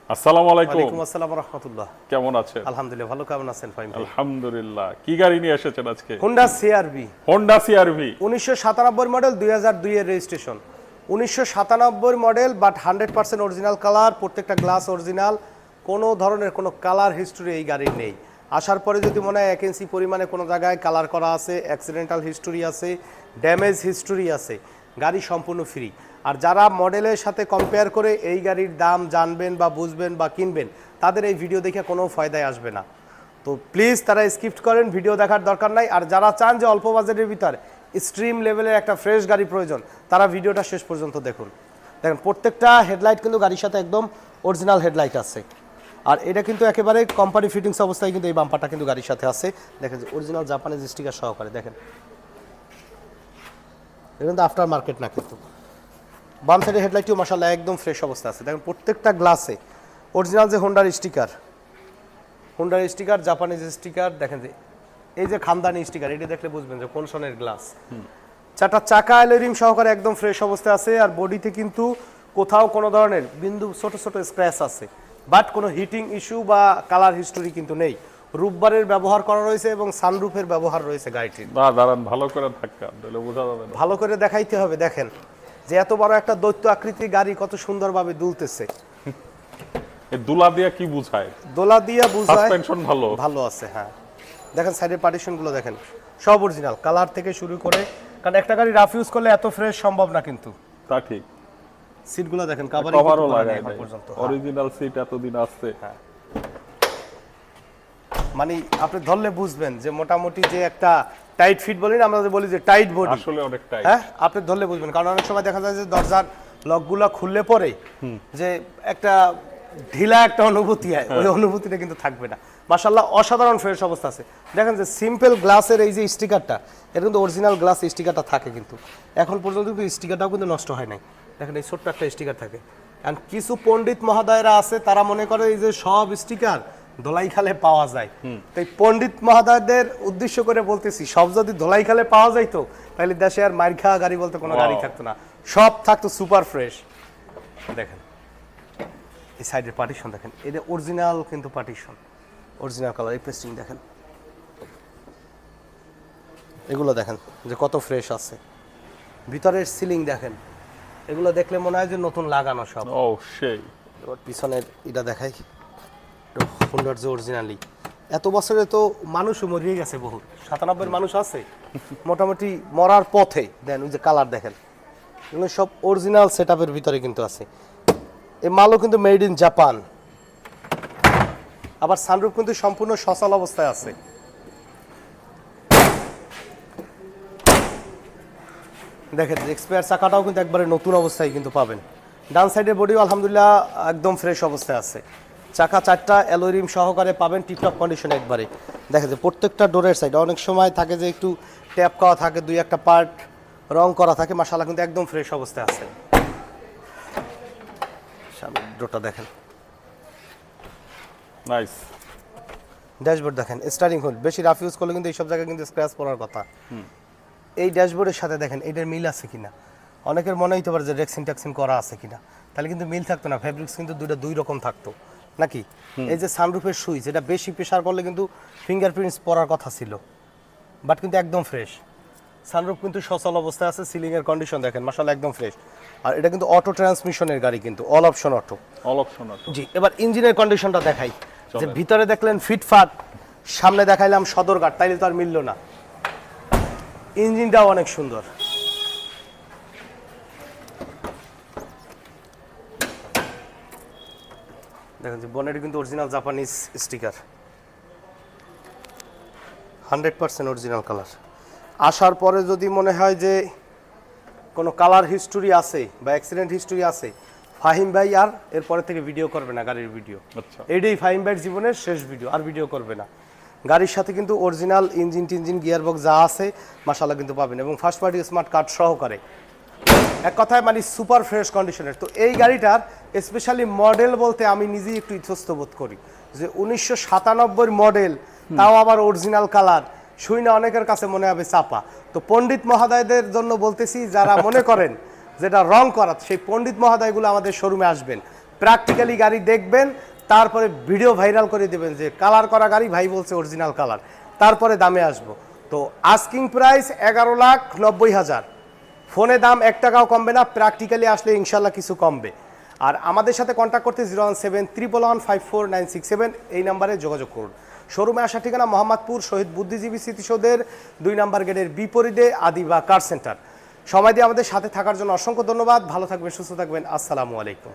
আসসালামু আলাইকুম। ওয়ালাইকুম আসসালাম ওয়া রাহমাতুল্লাহ। কেমন আছেন? আলহামদুলিল্লাহ, ভালো। কেমন আছেন ফাহিম ভাই? আলহামদুলিল্লাহ। কি গাড়ি নিয়ে এসেছেন আজকে? Honda CR-V Honda CR-V. 1997 model, 2002 এর registration. 1997 model, but 100% original colour, প্রত্যেকটা গ্লাস অরিজিনাল, কোনো ধরনের কোনো কালার হিস্টরি এই গাড়ির নেই। আসার পরে যদি মনে হয় 1 ইঞ্চি পরিমাণে কোনো জায়গায় কালার করা আছে, অ্যাক্সিডেন্টাল হিস্টরি আছে, ড্যামেজ হিস্টরি আছে, গাড়ি সম্পূর্ণ ফ্রি। আর যারা মডেলের সাথে কম্পেয়ার করে এই গাড়ির দাম জানবেন বা বুঝবেন বা কিনবেন, তাদের এই ভিডিও দেখে কোনো ফায়দায় আসবে না। তো প্লিজ তারা স্কিপ করেন, ভিডিও দেখার দরকার নাই। আর যারা চান যে অল্প বাজেটের ভিতর স্ট্রিম লেভেলের একটা ফ্রেশ গাড়ি প্রয়োজন, তারা ভিডিওটা শেষ পর্যন্ত দেখুন। দেখেন প্রত্যেকটা হেডলাইট কিন্তু গাড়ির সাথে একদম অরিজিনাল হেডলাইট আছে। আর এটা কিন্তু একেবারে কোম্পানি ফিটিংস অবস্থায় কিন্তু এই বাম্পারটা কিন্তু গাড়ির সাথে আছে। দেখেন যে অরিজিনাল জাপানিজ স্টিকার সহকারে, দেখেন এটা কিন্তু আফটার মার্কেট না। কিন্তু বাম সাইডের হেডলাইটটিও মাশাআল্লাহ একদম ফ্রেশ অবস্থা আছে। দেখেন প্রত্যেকটা গ্লাসে অরিজিনাল যে হোন্ডার স্টিকার, জাপানিজ স্টিকার। দেখেন যে এই যে খানদানি স্টিকার, এটা দেখলে বুঝবেন যে কোন সনের গ্লাস। চারটা চাকা অ্যালুমিনিয়াম সহকারে একদম ফ্রেশ অবস্থায় আছে। আর বডিতে কিন্তু কোথাও কোনো ধরনের বিন্দু ছোট ছোট স্ক্র্যাচ আছে, বাট কোনো হিটিং ইস্যু বা কালার হিস্টোরি কিন্তু নেই। রূপবারের ব্যবহার করা রয়েছে এবং সানরুফের ব্যবহার রয়েছে গাড়িটির। দাঁড়ান, ভালো করে ধাক্কা দিলে বোঝা যাবে না। ভালো করে দেখাইতে হবে। দেখেন যে এত বড় একটা দৈত্য আকৃতির গাড়ি কত সুন্দরভাবে দুলতেছে। এই দুলা দিয়া কি বুঝায়? দোলা দিয়া বুঝায় সাসপেনশন ভালো। ভালো আছে, হ্যাঁ। দেখেন সাইডের পার্টিশনগুলো দেখেন, সব অরিজিনাল কালার থেকে শুরু করে। কারণ একটা গাড়ি রাফ ইউজ করলে এত ফ্রেশ সম্ভব না কিন্তু। তা ঠিক। সিটগুলো দেখেন কভারও লাগায় এখন নাই পর্যন্ত। অরিজিনাল সিট এতদিন আছে। হ্যাঁ, মানে আপনি ধরলে বুঝবেন যে মোটামুটি যে একটা টাইট ফিট বলি না, আমরা যে বলি যে টাইট বডি, আসলে অনেক টাইট। হ্যাঁ আপনি ধরলে বুঝবেন। কারণ অনেক সময় দেখা যায় যে দরজার লকগুলো খুললে পরে যে একটা ঢিলা একটা অনুভূতি হয়, ওই অনুভূতিটা কিন্তু থাকবে না। মাশাআল্লাহ অসাধারণ ফ্রেশ অবস্থা আছে। দেখেন যে সিম্পল গ্লাসের এই যে স্টিকারটা, এটা কিন্তু অরিজিনাল গ্লাস স্টিকারটা থাকে কিন্তু এখন পর্যন্ত কিন্তু স্টিকারটাও কিন্তু নষ্ট হয় নাই। দেখেন এই ছোট্ট একটা স্টিকার থাকে। আর কিছু পণ্ডিত মহোদয়রা আছে, তারা মনে করে এই যে সব স্টিকার ধোলাই খালে পাওয়া যায়। তাই পণ্ডিত মহোদয়দের উদ্দেশ্য করে বলতেছি, সব যদি ধোলাই খালে পাওয়া যাইতো তাহলে দেশে আর মাইর খাওয়া গাড়ি বলতে কোনো গাড়ি থাকতো না, সব থাকতো সুপার ফ্রেশ। দেখেন এই সাইডের পার্টিশন দেখেন, এটা অরিজিনাল কিন্তু পার্টিশন, অরিজিনাল কালার। এই পেস্টিং দেখেন, এগুলো দেখেন যে কত ফ্রেশ আছে। ভিতরের সিলিং দেখেন, এগুলো দেখলে মনে হয় যে নতুন লাগানো সব। ও সেই। এবার পিছনের এটা দেখাই, হোন্ডার যে অরিজিনালি। এত বছরে তো মানুষও মরিয়ে গেছে বহু, 97 মানুষ আছে মোটামুটি মরার পথে। দেন ওই যে কালার দেখেন, এগুলো সব অরিজিনাল সেটআপের ভিতরে কিন্তু আছে। এই মালও কিন্তু মেড ইন জাপান। আবার সানরুফ কিন্তু সম্পূর্ণ সচল অবস্থায় আছে। দেখেন এক্সপায়ার চাকাটাও কিন্তু একবারে নতুন অবস্থায় কিন্তু পাবেন। ডান সাইডের বডিও আলহামদুলিল্লাহ একদম ফ্রেশ অবস্থায় আছে। চাকা চারটা অ্যালুমিনিয়াম সহকারে পাবেন, টিপটপ কন্ডিশনে একবারে। দেখেন যে প্রত্যেকটা ডোরের সাইড অনেক সময় থাকে যে একটু ট্যাপ করা থাকে, দুই একটা পার্ট রং করা থাকে, মাশাআল্লাহ কিন্তু একদম ফ্রেশ অবস্থায় আছে। সামনের ডোরটা দেখেন, নাইস। ড্যাশবোর্ড দেখেন, স্টারিং হুইল বেশি রাফ ইউজ করলে কিন্তু এইসব জায়গায় কিন্তু স্ক্র্যাচ পড়ার কথা। এই ড্যাশবোর্ডের সাথে দেখেন এটার মিল আছে কিনা। অনেকের মনে হইতে পারে যে রেক্সিন ট্যাক্সিন করা আছে কিনা, তাহলে কিন্তু মিল থাকতো না। ফেব্রিক্স কিন্তু দুই রকম থাকতো নাকি। এই যে সানরুফের সুইচ, এটা বেশি প্রেসার করলে কিন্তু ফিঙ্গারপ্রিন্টস পড়ার কথা ছিল, বাট কিন্তু একদম ফ্রেশ। সানরুফ কিন্তু সচল অবস্থায় আছে। সিলিং এর কন্ডিশন দেখেন মাশাআল্লাহ একদম ফ্রেশ। আর এটা কিন্তু অটো ট্রান্সমিশনের গাড়ি, কিন্তু all option auto. All option auto. জি, এবার ইঞ্জিনের কন্ডিশনটা দেখাই। যে ভিতরে দেখলেন ফিটফাট, সামনে দেখাইলাম সদরঘাট, তাইলে তো আর মিললো না। ইঞ্জিনটাও অনেক সুন্দর। দেখেন যে বনেটে কিন্তু original Japanese sticker, 100% original colour. আসার পরে যদি মনে হয় যে কোনো কালার হিস্টোরি আছে বা অ্যাক্সিডেন্ট হিস্টোরি আছে, ফাহিম ভাই আর এরপরে থেকে ভিডিও করবে না গাড়ির ভিডিও। আচ্ছা। এইটাই ফাহিম ভাইয়ের জীবনের শেষ ভিডিও, আর ভিডিও করবে না। গাড়ির সাথে কিন্তু অরিজিনাল ইঞ্জিন গিয়ারবক্স যা আছে মাশাআল্লাহ কিন্তু পাবেন, এবং ফার্স্ট পার্টি স্মার্ট কার্ড সহকারে। এক কথায় মানে সুপার ফ্রেশ কন্ডিশনের। তো এই গাড়িটার স্পেশালি মডেল বলতে আমি নিজেই একটু ইতস্ত বোধ করি যে 1997 মডেল, তাও আবার অরিজিনাল কালার। শুই না অনেকের কাছে মনে হবে চাপা। তো পণ্ডিত মহোদয়দের জন্য বলতেছি, যারা মনে করেন যেটা রং করা, সেই পণ্ডিত মহোদয়গুলো আমাদের শোরুমে আসবেন। প্র্যাকটিক্যালি গাড়ি দেখবেন, তারপরে ভিডিও ভাইরাল করে দেবেন যে কালার করা গাড়ি, ভাই বলছে অরিজিনাল কালার, তারপরে দামে আসবো। তো আস্কিং প্রাইস 11,90,000, ফোনে দাম 1 টাকাও কমবে না, প্র্যাকটিক্যালি আসলে ইনশাল্লাহ কিছু কমবে। আর আমাদের সাথে কন্ট্যাক্ট করতে 01711154967 এই নাম্বারে যোগাযোগ করুন। শোরুমে আসার ঠিকানা মোহাম্মদপুর শহীদ বুদ্ধিজীবী স্মৃতিসৌধের 2 নম্বর গেটের বিপরীতে আদিবা কার সেন্টার। সময় দিয়ে আমাদের সাথে থাকার জন্য অসংখ্য ধন্যবাদ। ভালো থাকবেন, সুস্থ থাকবেন। আসসালামু আলাইকুম।